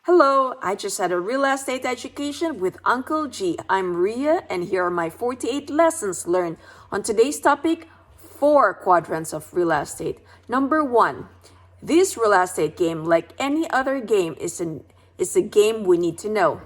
Hello, I just had a real estate education with Uncle G. I'm Ria, and here are my 48 lessons learned on today's topic, 4 quadrants of real estate. Number 1, this real estate game, like any other game, is a game we need to know.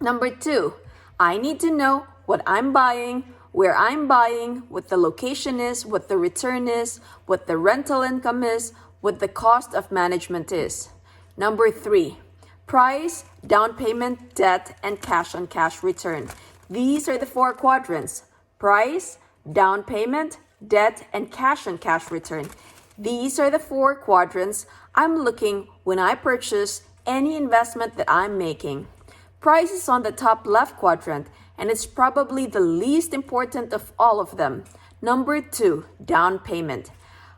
Number 2, I need to know what I'm buying, where I'm buying, what the location is, what the return is, what the rental income is, what the cost of management is. Number 3, price, down payment, debt, and cash-on-cash return. These are the 4 quadrants. Price, down payment, debt, and cash-on-cash return. These are the 4 quadrants I'm looking when I purchase any investment that I'm making. Price is on the top left quadrant, and it's probably the least important of all of them. Number 2, down payment.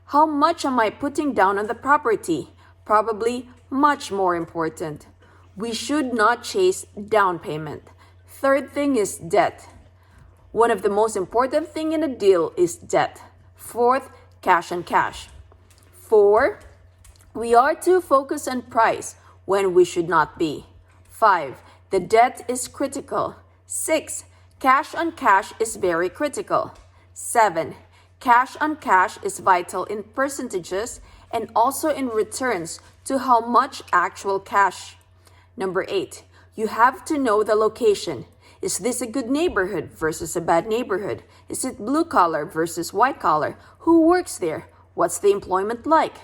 How much am I putting down on the property? Probably much more important. We should not chase down payment. Third thing is debt. One of the most important thing in a deal is debt. Fourth, cash on cash. 4, we are too focused on price when we should not be. 5, the debt is critical. 6, cash on cash is very critical. 7, cash on cash is vital in percentages and also in returns to how much actual cash. Number 8, you have to know the location. Is this a good neighborhood versus a bad neighborhood? Is it blue collar versus white collar? Who works there? What's the employment like?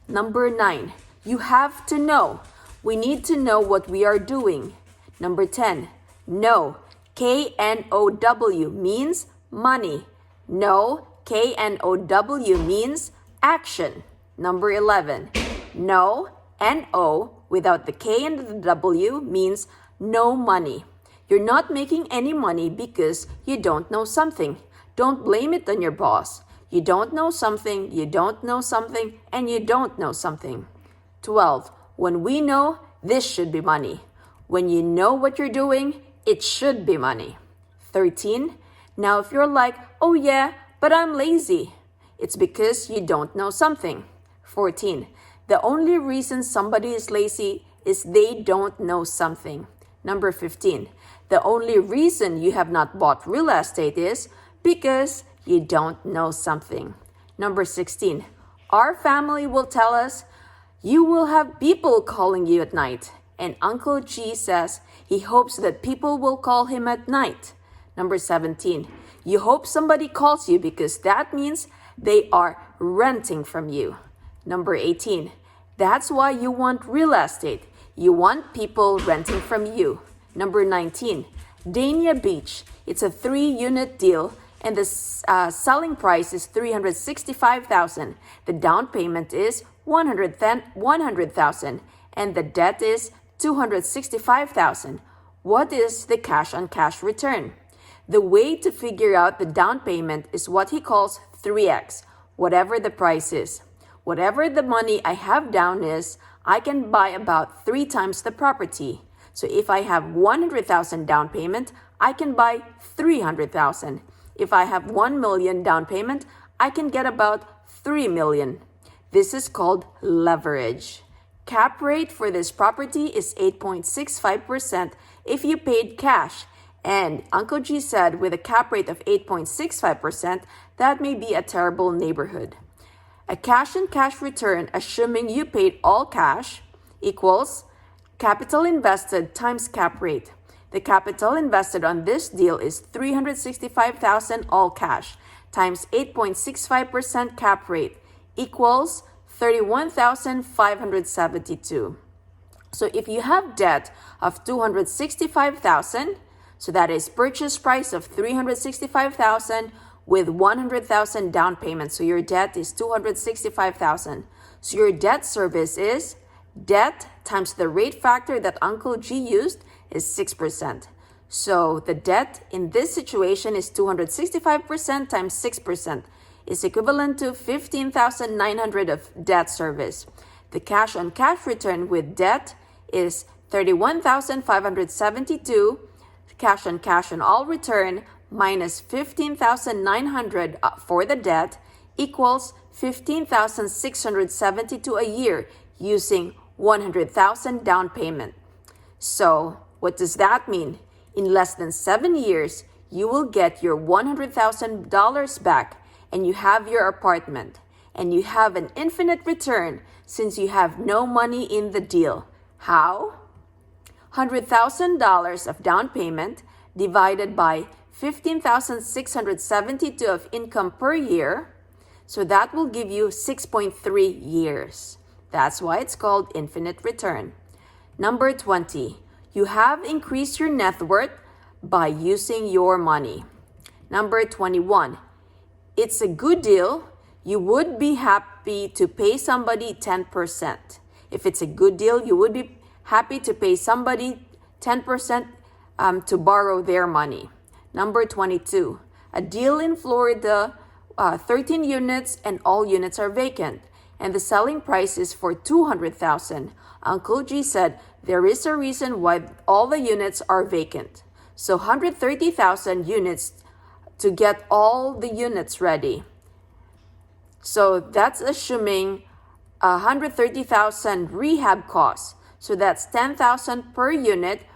Number 9, you have to know. We need to know what we are doing. Number 10, know. K-N-O-W means money. Know, K-N-O-W means action. Number 11, know, N-O, without the K and the W means no money. You're not making any money because you don't know something. Don't blame it on your boss. You don't know something, you don't know something, and you don't know something. 12, when we know, this should be money. When you know what you're doing, it should be money. 13, now if you're like, oh yeah, but I'm lazy, it's because you don't know something. 14, the only reason somebody is lazy is they don't know something. Number 15, the only reason you have not bought real estate is because you don't know something. Number 16, our family will tell us you will have people calling you at night. And Uncle G says he hopes that people will call him at night. Number 17, you hope somebody calls you because that means they are renting from you. Number 18, that's why you want real estate. You want people renting from you. Number 19, Dania Beach. It's a 3-unit deal and the selling price is $365,000. The down payment is $100,000 and the debt is $265,000. What is the cash on cash return? The way to figure out the down payment is what he calls 3x, whatever the price is. Whatever the money I have down is, I can buy about 3 times the property. So if I have $100,000 down payment, I can buy $300,000. If I have $1 million down payment, I can get about $3 million. This is called leverage. Cap rate for this property is 8.65% if you paid cash. And Uncle G said with a cap rate of 8.65%, that may be a terrible neighborhood. A cash-on-cash return, assuming you paid all cash, equals capital invested times cap rate. The capital invested on this deal is $365,000 all cash times 8.65% cap rate equals $31,572. So if you have debt of $265,000, so that is purchase price of $365,000 with $100,000 down payment. So your debt is $265,000. So your debt service is debt times the rate factor that Uncle G used is 6%. So the debt in this situation is 265% times 6% is equivalent to $15,900 of debt service. The cash on cash return with debt is $31,572. Cash on cash on all return minus $15,900 for the debt equals $15,672 a year using $100,000 down payment. So, what does that mean? In less than 7 years, you will get your $100,000 back and you have your apartment. And you have an infinite return since you have no money in the deal. How? $100,000 of down payment divided by 15,672 of income per year. So that will give you 6.3 years. That's why it's called infinite return. Number 20, you have increased your net worth by using your money. Number 21, it's a good deal. You would be happy to pay somebody 10%. If it's a good deal, you would be happy to pay somebody 10% to borrow their money. Number 22, a deal in Florida, 13 units and all units are vacant. And the selling price is for $200,000. Uncle G said there is a reason why all the units are vacant. So 130,000 units to get all the units ready. So that's assuming 130,000 rehab costs. So that's 10,000 per unit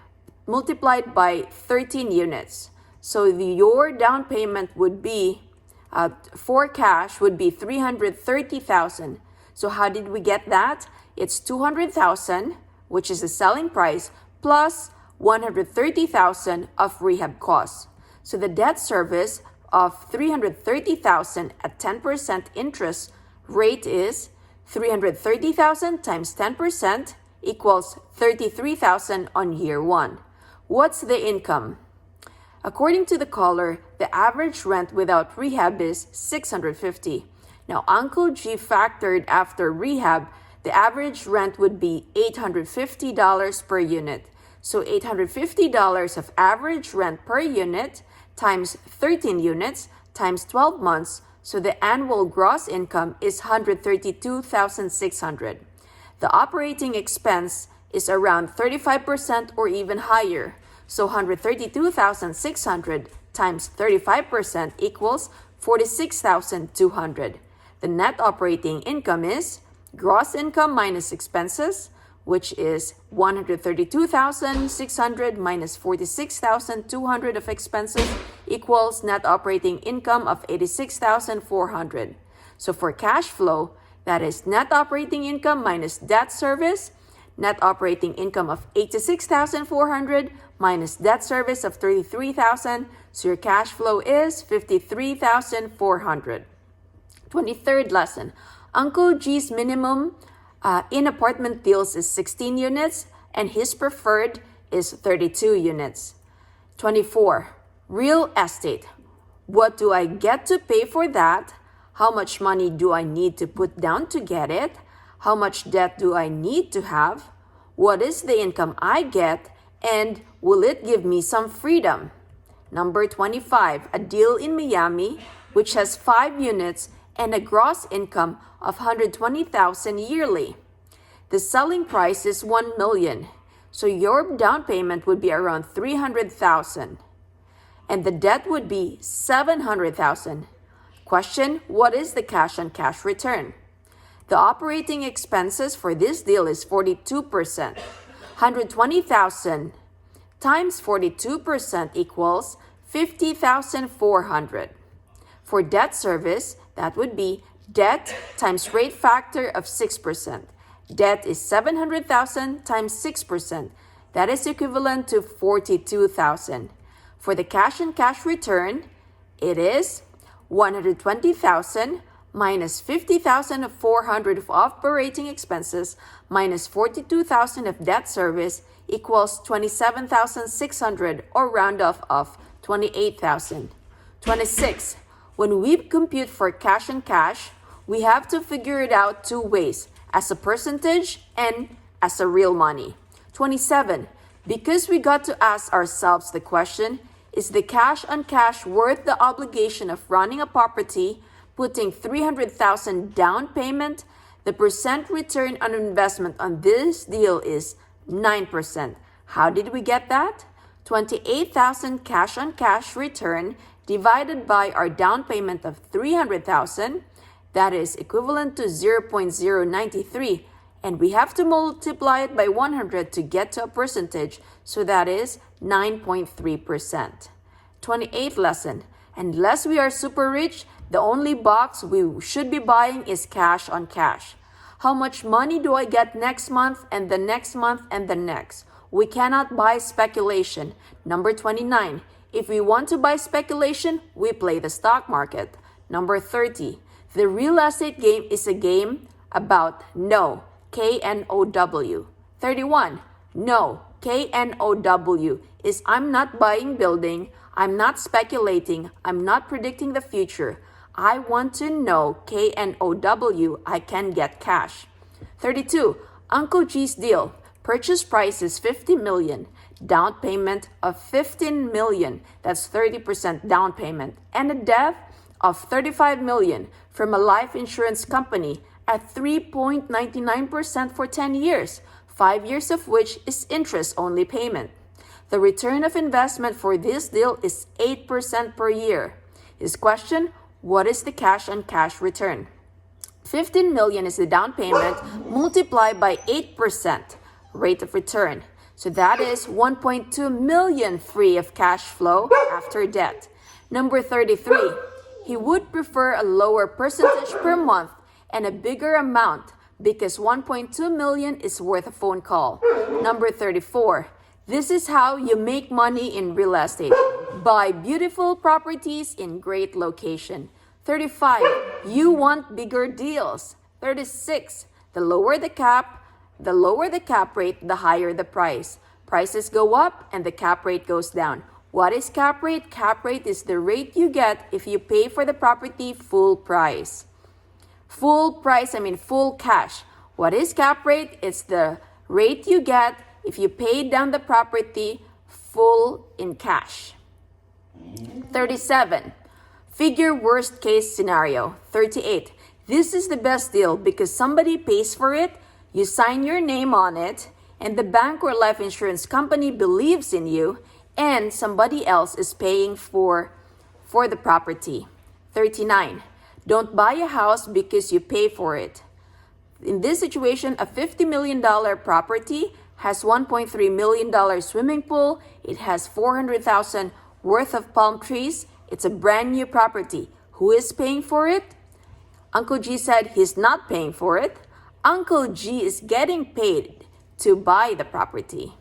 multiplied by 13 units. So your down payment would be, for cash, would be 330,000. So how did we get that? It's 200,000, which is the selling price, plus 130,000 of rehab costs. So the debt service of 330,000 at 10% interest rate is 330,000 times 10% equals 33,000 on year 1. What's the income? According to the caller, the average rent without rehab is $650. Now, Uncle G factored after rehab, the average rent would be $850 per unit. So $850 of average rent per unit times 13 units times 12 months, so the annual gross income is $132,600. The operating expense is around 35% or even higher, so $132,600 times 35% equals $46,200. The net operating income is gross income minus expenses, which is $132,600 minus $46,200 of expenses equals net operating income of $86,400. So for cash flow, that is net operating income minus debt service, net operating income of $86,400 minus debt service of $33,000. So your cash flow is $53,400. 23rd lesson. Uncle G's minimum in apartment deals is 16 units and his preferred is 32 units. 24. Real estate. What do I get to pay for that? How much money do I need to put down to get it? How much debt do I need to have? What is the income I get? And will it give me some freedom? Number 25. A deal in Miami which has 5 units and a gross income of $120,000 yearly. The selling price is $1 million, so your down payment would be around $300,000, and the debt would be $700,000. Question: what is the cash-on-cash return? The operating expenses for this deal is 42%. $120,000 times 42% equals $50,400. For debt service, that would be debt times rate factor of 6%. Debt is $700,000 times 6%. That is equivalent to $42,000. For the cash-on-cash return, it is $120,000 minus $50,400 of operating expenses minus $42,000 of debt service equals $27,600, or round off of $28,000. 26. When we compute for cash and cash, we have to figure it out 2 ways, as a percentage and as a real money. 27. Because we got to ask ourselves the question, is the cash on cash worth the obligation of running a property, putting $300,000 down payment? The percent return on investment on this deal is 9%. How did we get that? $28,000 cash on cash return divided by our down payment of $300,000, that is equivalent to 0.093, and we have to multiply it by 100 to get to a percentage, so that is 9.3%. 28th lesson. Unless we are super rich, the only box we should be buying is cash on cash. How much money do I get next month and the next month and the next? We cannot buy speculation. Number 29. If we want to buy speculation, we play the stock market. Number 30. The real estate game is a game about know. K-N-O-W. 31. No. K-N-O-W is I'm not buying building, I'm not speculating, I'm not predicting the future. I want to know K-N-O-W, I can get cash. 32. Uncle G's deal. Purchase price is $50 million. Down payment of $15 million. That's 30% down payment. And a debt of $35 million from a life insurance company at 3.99% for 10 years, 5 years of which is interest-only payment. The return of investment for this deal is 8% per year. His question, what is the cash-on-cash return? $15 million is the down payment multiplied by 8% rate of return. So that is $1.2 million free of cash flow after debt. Number 33, he would prefer a lower percentage per month and a bigger amount because $1.2 million is worth a phone call. Number 34, this is how you make money in real estate. Buy beautiful properties in great location. 35, you want bigger deals. 36, the lower the cap rate, the higher the price. Prices go up and the cap rate goes down. What is cap rate? Cap rate is the rate you get if you pay for the property full price. Full cash. What is cap rate? It's the rate you get if you pay down the property full in cash. 37. Figure worst case scenario. 38. This is the best deal because somebody pays for it, you sign your name on it, and the bank or life insurance company believes in you, and somebody else is paying for the property. 39. Don't buy a house because you pay for it. In this situation, a $50 million property has $1.3 million swimming pool. It has $400,000 worth of palm trees. It's a brand new property. Who is paying for it? Uncle G said he's not paying for it. Uncle G is getting paid to buy the property.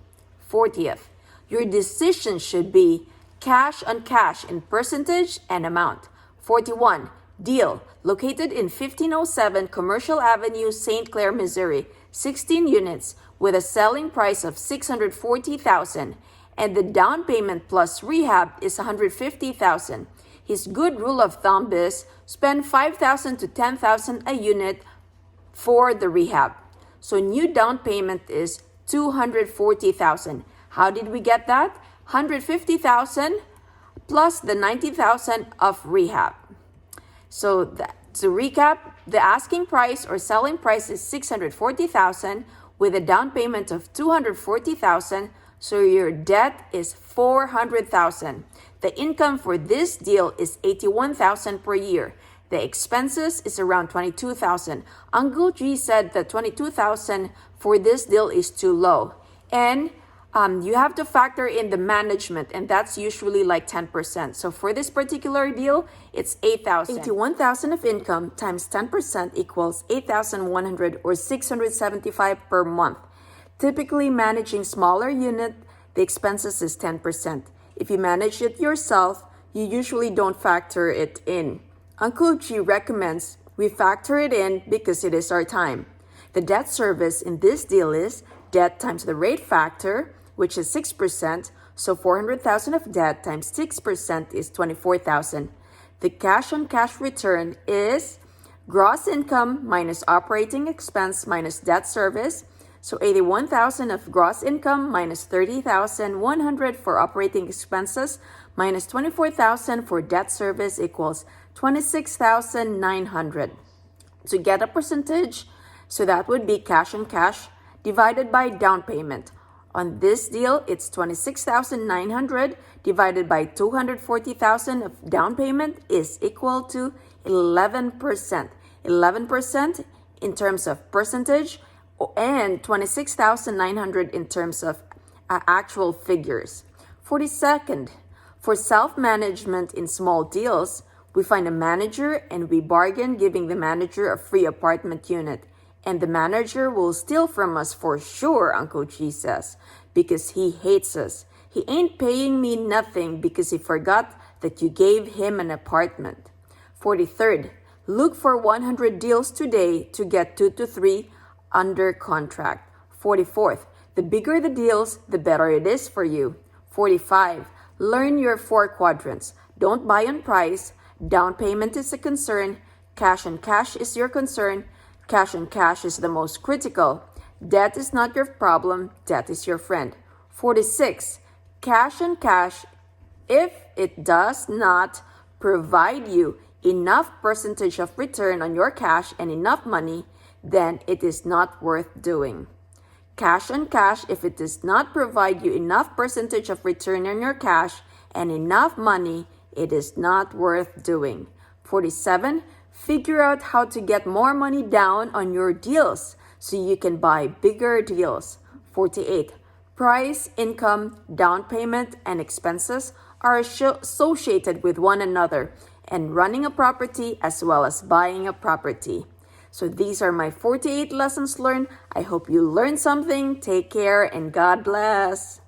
40th, your decision should be cash on cash in percentage and amount. 41, deal located in 1507 Commercial Avenue, St. Clair, Missouri, 16 units with a selling price of $640,000 and the down payment plus rehab is $150,000. His good rule of thumb is spend $5,000 to $10,000 a unit for the rehab. So new down payment is $240,000. How did we get that? $150,000 plus the $90,000 of rehab. So to recap, the asking price or selling price is $640,000 with a down payment of $240,000. So your debt is $400,000. The income for this deal is $81,000 per year. The expenses is around $22,000. Uncle G said that $22,000 for this deal is too low. And you have to factor in the management, and that's usually like 10%. So for this particular deal, it's $8,000. $81,000 of income times 10% equals $8,100 or $675 per month. Typically, managing smaller unit, the expenses is 10%. If you manage it yourself, you usually don't factor it in. Uncle G recommends we factor it in because it is our time. The debt service in this deal is debt times the rate factor, which is 6%, so $400,000 of debt times 6% is $24,000. The cash-on-cash return is gross income minus operating expense minus debt service, so $81,000 of gross income minus $30,100 for operating expenses minus $24,000 for debt service equals $26,900. To get a percentage, so that would be cash on cash divided by down payment. On this deal, it's $26,900 divided by $240,000 of down payment is equal to 11%. 11% in terms of percentage and 26,900 in terms of actual figures. 42nd, for self-management in small deals, we find a manager and we bargain giving the manager a free apartment unit. And the manager will steal from us for sure, Uncle G says, because he hates us. He ain't paying me nothing because he forgot that you gave him an apartment. 43rd, look for 100 deals today to get 2 to 3 under contract. 44th, the bigger the deals, the better it is for you. 45, learn your 4 quadrants. Don't buy on price. Down payment is a concern. Cash on cash is your concern. Cash on cash is the most critical. Debt is not your problem. Debt is your friend. 46, cash on cash, if it does not provide you enough percentage of return on your cash and enough money, then it is not worth doing. Cash on cash, if it does not provide you enough percentage of return on your cash and enough money, it is not worth doing. 47, figure out how to get more money down on your deals so you can buy bigger deals. 48, price, income, down payment, and expenses are associated with one another and running a property as well as buying a property. So these are my 48 lessons learned. I hope you learned something. Take care and God bless.